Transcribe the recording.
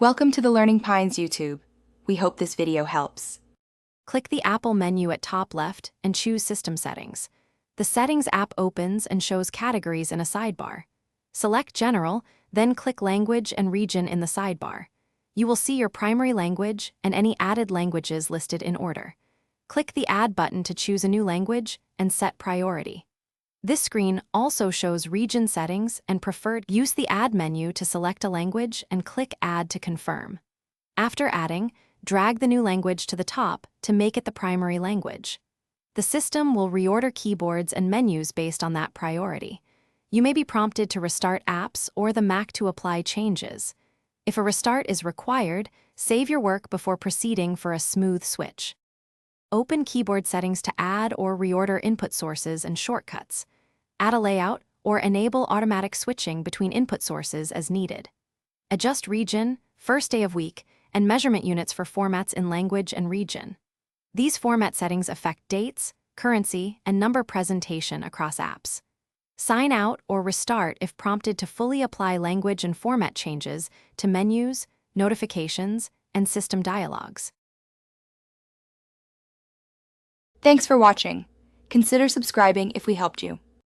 Welcome to the Learning Pines YouTube. We hope this video helps. Click the Apple menu at top left and choose System Settings. The Settings app opens and shows categories in a sidebar. Select General, then click Language and Region in the sidebar. You will see your primary language and any added languages listed in order. Click the Add button to choose a new language and set priority. This screen also shows region settings and preferred. Use the Add menu to select a language and click Add to confirm. After adding, drag the new language to the top to make it the primary language. The system will reorder keyboards and menus based on that priority. You may be prompted to restart apps or the Mac to apply changes. If a restart is required, save your work before proceeding for a smooth switch. Open keyboard settings to add or reorder input sources and shortcuts. Add a layout or enable automatic switching between input sources as needed. Adjust region, first day of week, and measurement units for formats in language and region. These format settings affect dates, currency, and number presentation across apps. Sign out or restart if prompted to fully apply language and format changes to menus, notifications, and system dialogues. Thanks for watching. Consider subscribing if we helped you.